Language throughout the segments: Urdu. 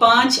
5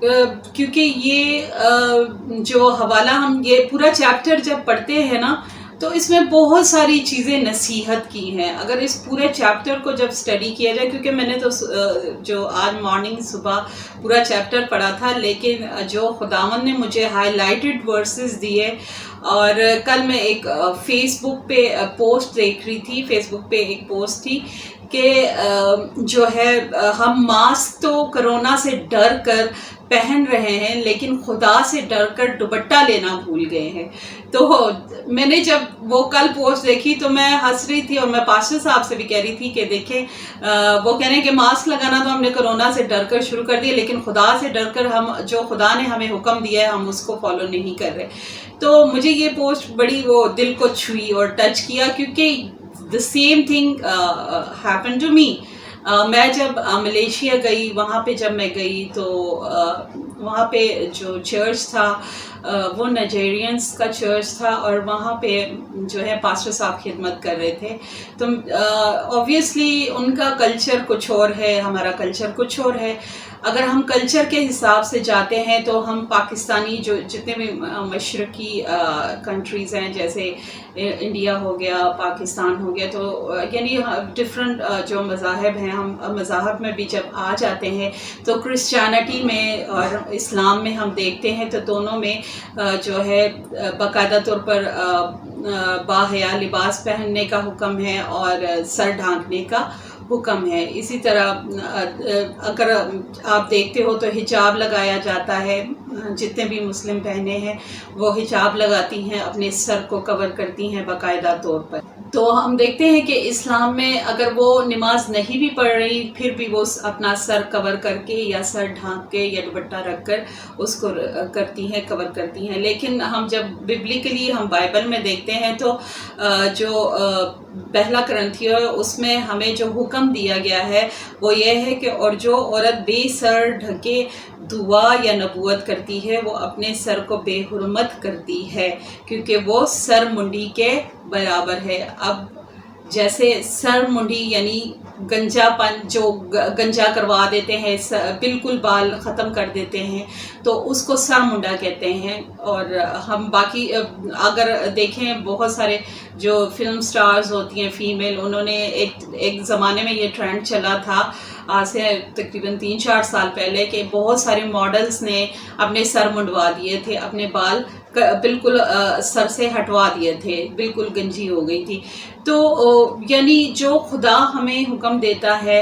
کیونکہ یہ جو حوالہ ہم یہ پورا چیپٹر جب پڑھتے ہیں نا تو اس میں بہت ساری چیزیں نصیحت کی ہیں. اگر اس پورے چیپٹر کو جب اسٹڈی کیا جائے، کیونکہ میں نے تو جو آج مارننگ صبح پورا چیپٹر پڑھا تھا، لیکن جو خداوند نے مجھے ہائی لائٹڈ ورسز دیے. اور کل میں ایک فیس بک پہ پوسٹ دیکھ رہی تھی، فیس بک پہ ایک پوسٹ تھی کہ جو ہے ہم ماسک تو کرونا سے ڈر کر پہن رہے ہیں، لیکن خدا سے ڈر کر دوپٹہ لینا بھول گئے ہیں. تو میں نے جب وہ کل پوسٹ دیکھی تو میں ہنس رہی تھی، اور میں پاسٹر صاحب سے بھی کہہ رہی تھی کہ دیکھیں وہ کہہ رہے ہیں کہ ماسک لگانا تو ہم نے کرونا سے ڈر کر شروع کر دیا، لیکن خدا سے ڈر کر ہم جو خدا نے ہمیں حکم دیا ہے ہم اس کو فالو نہیں کر رہے. تو مجھے یہ پوسٹ بڑی وہ دل کو چھوئی اور ٹچ کیا، کیونکہ the same thing happened to me. میں جب ملیشیا گئی، وہاں پہ جب میں گئی تو وہاں پہ جو چرچ تھا وہ نائجیرینس کا چرچ تھا، اور وہاں پہ جو ہے پاسٹر صاحب خدمت کر رہے تھے. تو اوبویسلی ان کا کلچر کچھ اور ہے، ہمارا کلچر کچھ اور ہے. اگر ہم کلچر کے حساب سے جاتے ہیں تو ہم پاکستانی جو جتنے بھی مشرقی کنٹریز ہیں، جیسے انڈیا ہو گیا، پاکستان ہو گیا، تو یعنی ڈفرینٹ جو مذاہب ہیں، ہم مذاہب میں بھی جب آ جاتے ہیں تو کرسچینٹی میں اور اسلام میں ہم دیکھتے ہیں تو دونوں میں جو ہے باقاعدہ طور پر باحیا لباس پہننے کا حکم ہے اور سر ڈھانکنے کا حکم ہے. اسی طرح اگر آپ دیکھتے ہو تو حجاب لگایا جاتا ہے، جتنے بھی مسلم بہنیں ہیں وہ حجاب لگاتی ہیں، اپنے سر کو کور کرتی ہیں باقاعدہ طور پر. تو ہم دیکھتے ہیں کہ اسلام میں اگر وہ نماز نہیں بھی پڑھ رہی پھر بھی وہ اپنا سر کور کر کے یا سر ڈھانک کے یا دوپٹہ رکھ کر اس کو کرتی ہیں، کور کرتی ہیں. لیکن ہم جب ببلیکلی ہم بائبل میں دیکھتے ہیں تو جو پہلا کرنتھیوں اس میں ہمیں جو حکم دیا گیا ہے وہ یہ ہے کہ اور جو عورت بے سر ڈھکے دعا یا نبوت کرتی ہے وہ اپنے سر کو بے حرمت کرتی ہے، کیونکہ وہ سر منڈی کے برابر ہے. اب جیسے سر منڈی یعنی گنجا پن، جو گنجا کروا دیتے ہیں، بالکل بال ختم کر دیتے ہیں، تو اس کو سر منڈا کہتے ہیں. اور ہم باقی اگر دیکھیں بہت سارے جو فلم سٹارز ہوتی ہیں فیمیل، انہوں نے ایک زمانے میں یہ ٹرینڈ چلا تھا آج سے تقریباً 3-4 سال پہلے، کہ بہت سارے ماڈلز نے اپنے سر منڈوا دیے تھے، اپنے بال بالکل سر سے ہٹوا دیے تھے، بالکل گنجی ہو گئی تھی. تو یعنی جو خدا ہمیں حکم دیتا ہے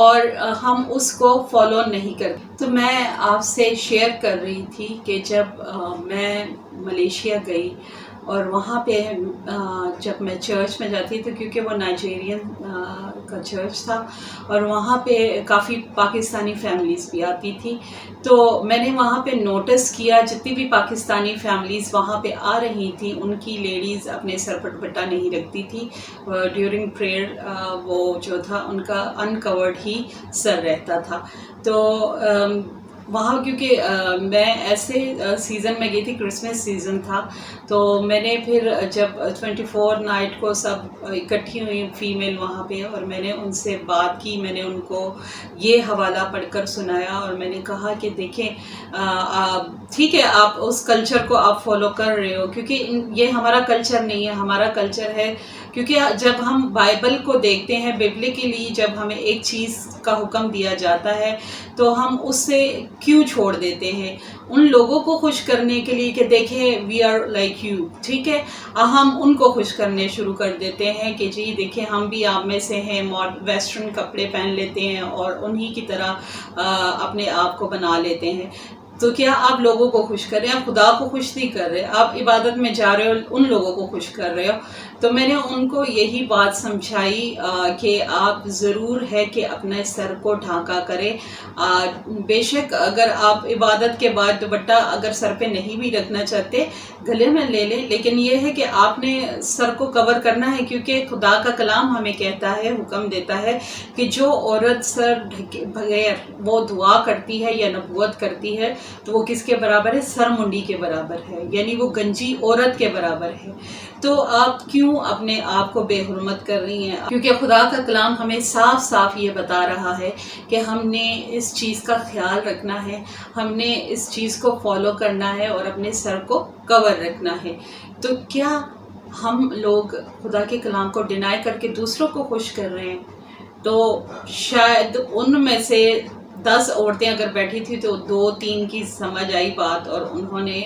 اور ہم اس کو فالو نہیں کرتے. تو میں آپ سے شیئر کر رہی تھی کہ جب میں ملیشیا گئی اور وہاں پہ جب میں چرچ میں جاتی تو کیونکہ وہ نائجیرین کا چرچ تھا اور وہاں پہ کافی پاکستانی فیملیز بھی آتی تھی، تو میں نے وہاں پہ نوٹس کیا جتنی بھی پاکستانی فیملیز وہاں پہ آ رہی تھیں ان کی لیڈیز اپنے سر پر دوپٹہ نہیں رکھتی تھی. ڈیورنگ پریئر وہ جو تھا ان کا انکورڈ ہی سر رہتا تھا. تو وہاں کیونکہ میں ایسے سیزن میں گئی تھی، کرسمس سیزن تھا، تو میں نے پھر جب 24 نائٹ کو سب اکٹھی ہوئی فیمیل وہاں پہ، اور میں نے ان سے بات کی، میں نے ان کو یہ حوالہ پڑھ کر سنایا اور میں نے کہا کہ دیکھیں ٹھیک ہے آپ اس کلچر کو آپ فالو کر رہے ہو، کیونکہ یہ ہمارا کلچر نہیں ہے. ہمارا کلچر ہے کیونکہ جب ہم بائبل کو دیکھتے ہیں ببلیکلی، جب ہمیں ایک چیز کا حکم دیا جاتا ہے تو ہم اس سے کیوں چھوڑ دیتے ہیں؟ ان لوگوں کو خوش کرنے کے لیے کہ دیکھیں وی آر لائک یو، ٹھیک ہے، ہم ان کو خوش کرنے شروع کر دیتے ہیں کہ جی دیکھیں ہم بھی آپ میں سے ہیں، ویسٹرن کپڑے پہن لیتے ہیں اور انہی کی طرح اپنے آپ کو بنا لیتے ہیں. تو کیا آپ لوگوں کو خوش کر رہے ہیں؟ آپ خدا کو خوش نہیں کر رہے، آپ عبادت میں جا رہے ہو ان لوگوں کو خوش کر رہے ہو. تو میں نے ان کو یہی بات سمجھائی کہ آپ ضرور ہے کہ اپنے سر کو ڈھانکا کریں. بے شک اگر آپ عبادت کے بعد دوپٹہ اگر سر پہ نہیں بھی رکھنا چاہتے گلے میں لے لیں، لیکن یہ ہے کہ آپ نے سر کو کور کرنا ہے، کیونکہ خدا کا کلام ہمیں کہتا ہے، حکم دیتا ہے کہ جو عورت سر ڈھکے بغیر وہ دعا کرتی ہے یا نبوت کرتی ہے تو وہ کس کے برابر ہے؟ سر منڈی کے برابر ہے، یعنی وہ گنجی عورت کے برابر ہے۔ تو آپ کیوں اپنے آپ کو بے حرمت کر رہی ہیں؟ کیونکہ خدا کا کلام ہمیں صاف صاف یہ بتا رہا ہے کہ ہم نے اس چیز کا خیال رکھنا ہے، ہم نے اس چیز کو فالو کرنا ہے اور اپنے سر کو کور رکھنا ہے۔ تو کیا ہم لوگ خدا کے کلام کو ڈینائی کر کے دوسروں کو خوش کر رہے ہیں؟ تو شاید ان میں سے 10 عورتیں اگر بیٹھی تھی تو 2-3 کی سمجھ آئی بات اور انہوں نے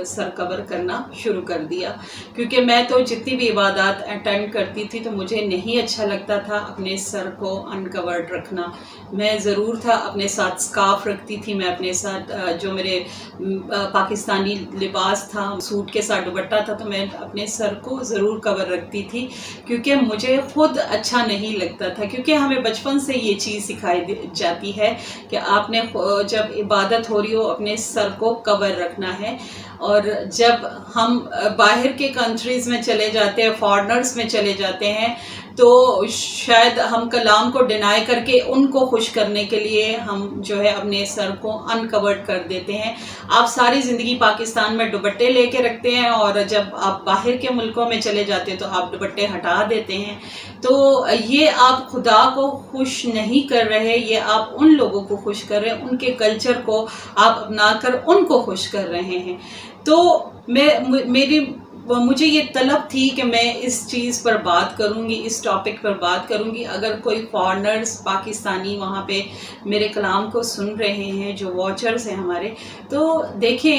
سر کور کرنا شروع کر دیا۔ کیونکہ میں تو جتنی بھی عبادات اٹینڈ کرتی تھی تو مجھے نہیں اچھا لگتا تھا اپنے سر کو انکورڈ رکھنا۔ میں ضرور تھا اپنے ساتھ سکارف رکھتی تھی، میں اپنے ساتھ جو میرے پاکستانی لباس تھا، سوٹ کے ساتھ دوپٹہ تھا، تو میں اپنے سر کو ضرور کور رکھتی تھی کیونکہ مجھے خود اچھا نہیں لگتا تھا۔ کیونکہ ہمیں بچپن سے یہ چیز سکھائی جاتی ہے کہ آپ نے جب عبادت ہو رہی ہو اپنے سر کو کور رکھنا ہے۔ اور جب ہم باہر کے کنٹریز میں چلے جاتے ہیں، فارنرز میں چلے جاتے ہیں، تو شاید ہم کلام کو ڈینائی کر کے ان کو خوش کرنے کے لیے ہم جو ہے اپنے سر کو انکورڈ کر دیتے ہیں۔ آپ ساری زندگی پاکستان میں دوپٹے لے کے رکھتے ہیں اور جب آپ باہر کے ملکوں میں چلے جاتے ہیں تو آپ دوپٹے ہٹا دیتے ہیں۔ تو یہ آپ خدا کو خوش نہیں کر رہے، یہ آپ ان لوگوں کو خوش کر رہے ہیں، ان کے کلچر کو آپ اپنا کر ان کو خوش کر رہے ہیں۔ تو مجھے یہ طلب تھی کہ میں اس چیز پر بات کروں گی، اس ٹاپک پر بات کروں گی۔ اگر کوئی فارنرز پاکستانی وہاں پہ میرے کلام کو سن رہے ہیں، جو واچرز ہیں ہمارے، تو دیکھیں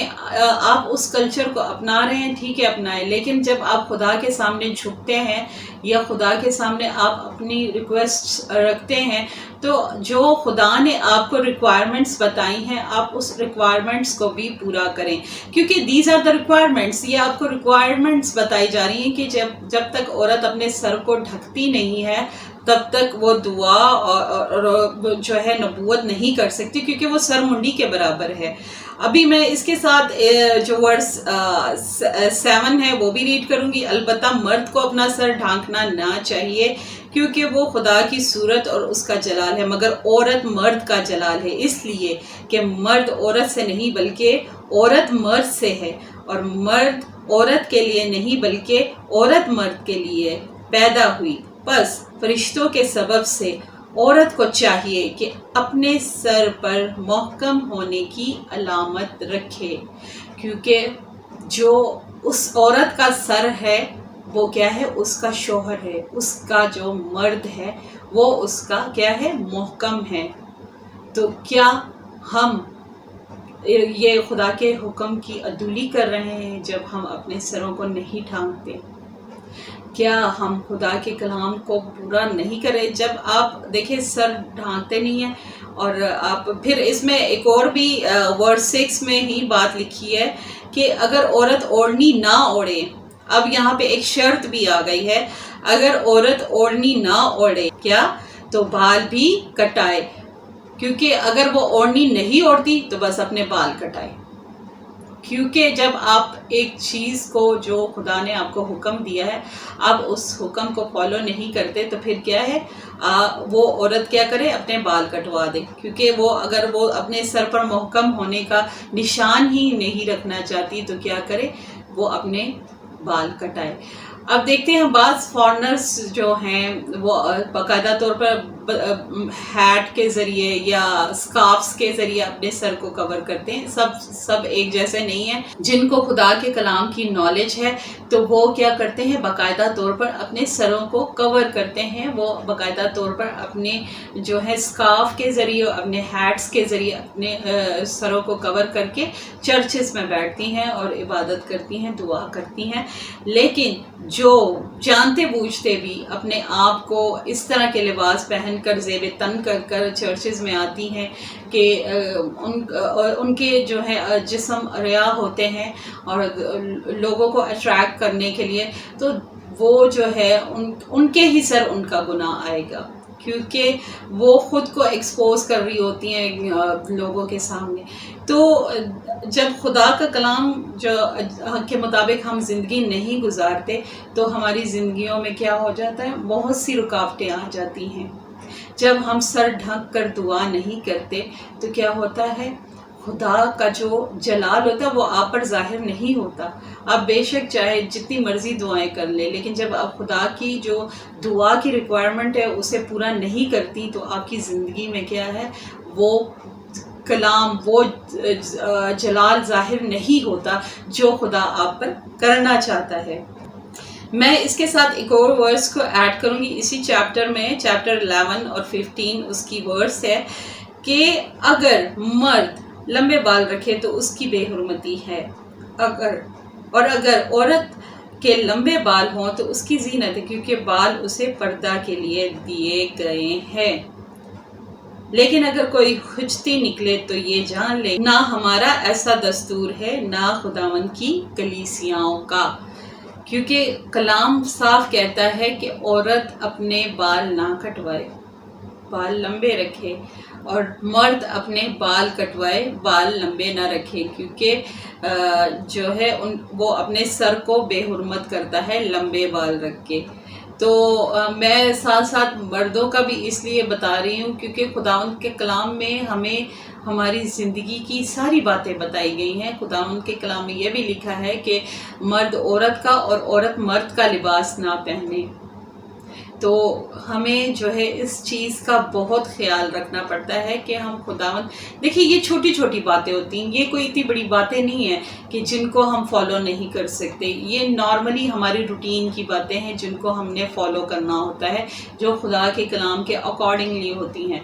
آپ اس کلچر کو اپنا رہے ہیں، ٹھیک ہے اپنائیں، لیکن جب آپ خدا کے سامنے جھکتے ہیں یا خدا کے سامنے آپ اپنی ریکویسٹ رکھتے ہیں، تو جو خدا نے آپ کو ریکوائرمنٹس بتائی ہیں آپ اس ریکوائرمنٹس کو بھی پورا کریں۔ کیونکہ دیز آر دا ریکوائرمنٹس، یہ آپ کو ریکوائرمنٹس بتائی جا رہی ہیں کہ جب تک عورت اپنے سر کو ڈھکتی نہیں ہے تب تک وہ دعا اور جو ہے نبوت نہیں کر سکتی، کیونکہ وہ سر منڈی کے برابر ہے۔ ابھی میں اس کے ساتھ جو ورس 7 ہے وہ بھی ریڈ کروں گی۔ البتہ مرد کو اپنا سر ڈھانکنا نہ چاہیے کیونکہ وہ خدا کی صورت اور اس کا جلال ہے، مگر عورت مرد کا جلال ہے، اس لیے کہ مرد عورت سے نہیں بلکہ عورت مرد سے ہے، اور مرد عورت کے لیے نہیں بلکہ عورت مرد کے لیے پیدا ہوئی۔ بس فرشتوں کے سبب سے عورت کو چاہیے کہ اپنے سر پر محکم ہونے کی علامت رکھے، کیونکہ جو اس عورت کا سر ہے وہ کیا ہے؟ اس کا شوہر ہے، اس کا جو مرد ہے وہ اس کا کیا ہے؟ محکم ہے۔ تو کیا ہم یہ خدا کے حکم کی عدولی کر رہے ہیں جب ہم اپنے سروں کو نہیں ڈھانکتے؟ کیا ہم خدا کے کلام کو پورا نہیں کرے؟ جب آپ دیکھیں سر ڈھانکتے نہیں ہیں، اور آپ پھر اس میں ایک اور بھی ورس 6 میں ہی بات لکھی ہے کہ اگر عورت اوڑھنی نہ اوڑھے، اب یہاں پہ ایک شرط بھی آ گئی ہے، اگر عورت اوڑھنی نہ اوڑھے کیا تو بال بھی کٹائے، کیونکہ اگر وہ اوڑھنی نہیں اوڑھتی تو بس اپنے بال کٹائے۔ کیونکہ جب آپ ایک چیز کو جو خدا نے آپ کو حکم دیا ہے آپ اس حکم کو فالو نہیں کرتے تو پھر کیا ہے؟ وہ عورت کیا کرے؟ اپنے بال کٹوا دے، کیونکہ وہ اگر وہ اپنے سر پر محکم ہونے کا نشان ہی نہیں رکھنا چاہتی تو کیا کرے؟ وہ اپنے بال کٹائے۔ اب دیکھتے ہیں بعض فارنرز جو ہیں وہ باقاعدہ طور پر ہیٹ کے ذریعے یا اسکارفس کے ذریعے اپنے سر کو کور کرتے ہیں۔ سب ایک جیسے نہیں ہیں۔ جن کو خدا کے کلام کی نالج ہے تو وہ کیا کرتے ہیں؟ باقاعدہ طور پر اپنے سروں کو کور کرتے ہیں، وہ باقاعدہ طور پر اپنے جو ہے اسکارف کے ذریعے، اپنے ہیٹس کے ذریعے اپنے سروں کو کور کر کے چرچز میں بیٹھتی ہیں اور عبادت کرتی ہیں، دعا کرتی ہیں۔ لیکن جو جانتے بوجھتے بھی اپنے آپ کو اس طرح کے لباس پہن کر زیب تن کر چرچز میں آتی ہیں کہ ان کے جو ہے جسم ریا ہوتے ہیں اور لوگوں کو اٹریکٹ کرنے کے لیے، تو وہ جو ہے ان کے ہی سر ان کا گناہ آئے گا، کیونکہ وہ خود کو ایکسپوز کر رہی ہوتی ہیں لوگوں کے سامنے۔ تو جب خدا کا کلام جو کے مطابق ہم زندگی نہیں گزارتے تو ہماری زندگیوں میں کیا ہو جاتا ہے؟ بہت سی رکاوٹیں آ جاتی ہیں۔ جب ہم سر ڈھک کر دعا نہیں کرتے تو کیا ہوتا ہے؟ خدا کا جو جلال ہوتا ہے وہ آپ پر ظاہر نہیں ہوتا. آپ بے شک چاہے جتنی مرضی دعائیں کر لیں، لیکن جب آپ خدا کی جو دعا کی ریکوائرمنٹ ہے اسے پورا نہیں کرتی تو آپ کی زندگی میں کیا ہے، وہ کلام، وہ جلال ظاہر نہیں ہوتا جو خدا آپ پر کرنا چاہتا ہے. میں اس کے ساتھ ایک اور ورس کو ایڈ کروں گی اسی چیپٹر میں، چیپٹر 11 اور 15 اس کی ورس ہے کہ اگر مرد لمبے بال رکھے تو اس کی بے حرمتی ہے، اگر عورت کے لمبے بال ہوں تو اس کی زینت ہے، کیونکہ بال اسے پردہ کے لیے دیے گئے ہیں. لیکن اگر کوئی کھجتی نکلے تو یہ جان لے نہ ہمارا ایسا دستور ہے نہ خداوند کی کلیسیاؤں کا. کیونکہ کلام صاف کہتا ہے کہ عورت اپنے بال نہ کٹوائے، بال لمبے رکھے، اور مرد اپنے بال کٹوائے، بال لمبے نہ رکھے، کیونکہ جو ہے وہ اپنے سر کو بے حرمت کرتا ہے لمبے بال رکھ کے. تو میں ساتھ ساتھ مردوں کا بھی اس لیے بتا رہی ہوں کیونکہ خداوند کے کلام میں ہمیں ہماری زندگی کی ساری باتیں بتائی گئی ہیں. خداوند کے کلام میں یہ بھی لکھا ہے کہ مرد عورت کا اور عورت مرد کا لباس نہ پہنے. تو ہمیں جو ہے اس چیز کا بہت خیال رکھنا پڑتا ہے کہ ہم خداوند، دیکھیے یہ چھوٹی چھوٹی باتیں ہوتی ہیں، یہ کوئی اتنی بڑی باتیں نہیں ہیں کہ جن کو ہم فالو نہیں کر سکتے. یہ نارملی ہماری روٹین کی باتیں ہیں جن کو ہم نے فالو کرنا ہوتا ہے، جو خدا کے کلام کے اکارڈنگلی ہوتی ہیں.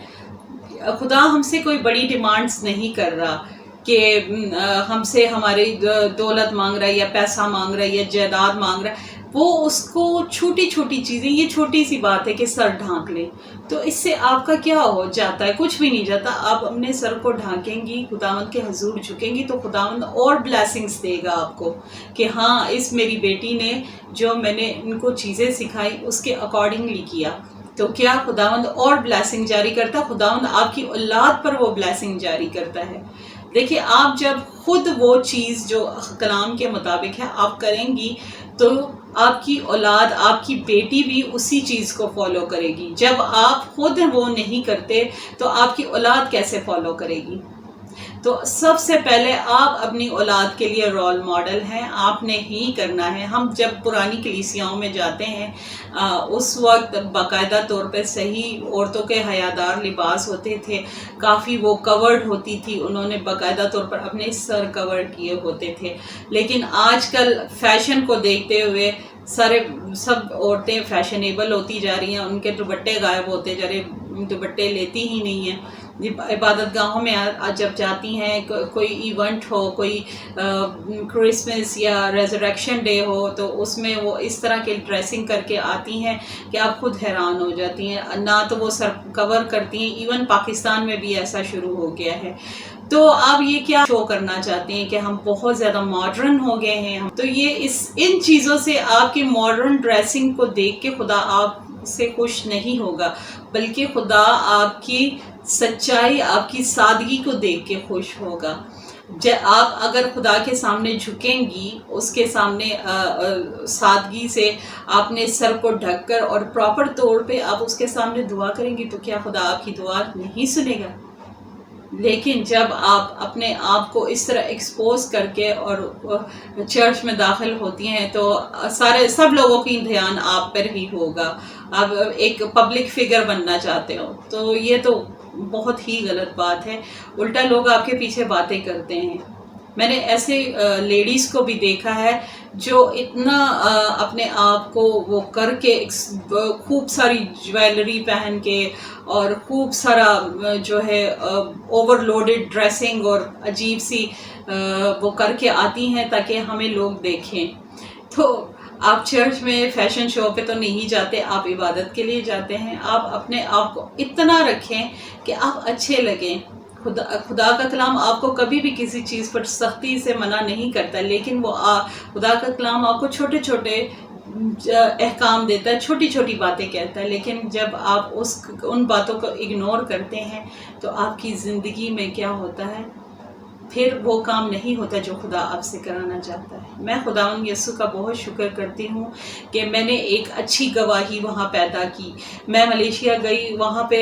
خدا ہم سے کوئی بڑی ڈیمانڈز نہیں کر رہا کہ ہم سے ہماری دولت مانگ رہا ہے یا پیسہ مانگ رہا ہے یا جائیداد مانگ رہا ہے. وہ اس کو چھوٹی چھوٹی چیزیں، یہ چھوٹی سی بات ہے کہ سر ڈھانک لیں، تو اس سے آپ کا کیا ہو جاتا ہے؟ کچھ بھی نہیں جاتا. آپ اپنے سر کو ڈھانکیں گی، خداوند کے حضور جھکیں گی تو خداوند اور بلیسنگز دے گا آپ کو کہ ہاں اس میری بیٹی نے جو میں نے ان کو چیزیں سکھائی اس کے اکارڈنگلی کیا، تو کیا خداوند اور بلیسنگ جاری کرتا ہے. خداوند آپ کی اولاد پر وہ بلیسنگ جاری کرتا ہے. دیکھیے آپ جب خود وہ چیز جو کلام کے مطابق ہے آپ کریں گی تو آپ کی اولاد، آپ کی بیٹی بھی اسی چیز کو فالو کرے گی. جب آپ خود وہ نہیں کرتے تو آپ کی اولاد کیسے فالو کرے گی؟ تو سب سے پہلے آپ اپنی اولاد کے لیے رول ماڈل ہیں، آپ نے ہی کرنا ہے. ہم جب پرانی کلیسیاؤں میں جاتے ہیں اس وقت باقاعدہ طور پہ صحیح عورتوں کے حیادار لباس ہوتے تھے، کافی وہ کورڈ ہوتی تھی، انہوں نے باقاعدہ طور پر اپنے سر کور کیے ہوتے تھے. لیکن آج کل فیشن کو دیکھتے ہوئے سب عورتیں فیشنیبل ہوتی جا رہی ہیں، ان کے دوپٹے غائب ہوتے جا رہے، دوپٹے لیتی ہی نہیں ہیں. عبادت گاہوں میں جب جاتی ہیں، کوئی ایونٹ ہو، کوئی کرسمس یا ریزریکشن ڈے ہو تو اس میں وہ اس طرح کے ڈریسنگ کر کے آتی ہیں کہ آپ خود حیران ہو جاتی ہیں. نہ تو وہ سر کور کرتی ہیں، ایون پاکستان میں بھی ایسا شروع ہو گیا ہے. تو آپ یہ کیا شو کرنا چاہتے ہیں کہ ہم بہت زیادہ ماڈرن ہو گئے ہیں؟ تو یہ ان چیزوں سے، آپ کی ماڈرن ڈریسنگ کو دیکھ کے خدا آپ سے خوش نہیں ہوگا، بلکہ خدا آپ کی سچائی، آپ کی سادگی کو دیکھ کے خوش ہوگا. آپ اگر خدا کے سامنے جھکیں گی، اس کے سامنے سادگی سے آپ نے سر کو ڈھک کر اور پراپر طور پہ آپ اس کے سامنے دعا کریں گی تو کیا خدا آپ کی دعا نہیں سنے گا؟ لیکن جب آپ اپنے آپ کو اس طرح ایکسپوز کر کے اور چرچ میں داخل ہوتی ہیں تو سب لوگوں کی دھیان آپ پر ہی ہوگا. آپ ایک پبلک فگر بننا چاہتے ہو تو یہ تو بہت ہی غلط بات ہے. الٹا لوگ آپ کے پیچھے باتیں کرتے ہیں. میں نے ایسے لیڈیز کو بھی دیکھا ہے جو اتنا اپنے آپ کو وہ کر کے خوب ساری جویلری پہن کے اور خوب سارا جو ہے اوور لوڈڈ ڈریسنگ اور عجیب سی وہ کر کے آتی ہیں تاکہ ہمیں لوگ دیکھیں. تو آپ چرچ میں فیشن شو پہ تو نہیں جاتے، آپ عبادت کے لیے جاتے ہیں. آپ اپنے آپ کو اتنا رکھیں کہ آپ اچھے لگیں. خدا کا کلام آپ کو کبھی بھی کسی چیز پر سختی سے منع نہیں کرتا، لیکن وہ خدا کا کلام آپ کو چھوٹے چھوٹے احکام دیتا ہے، چھوٹی چھوٹی باتیں کہتا ہے. لیکن جب آپ ان باتوں کو اگنور کرتے ہیں تو آپ کی زندگی میں کیا ہوتا ہے؟ پھر وہ کام نہیں ہوتا جو خدا آپ سے کرانا چاہتا ہے. میں خداوند یسوع کا بہت شکر کرتی ہوں کہ میں نے ایک اچھی گواہی وہاں پیدا کی. میں ملیشیا گئی، وہاں پہ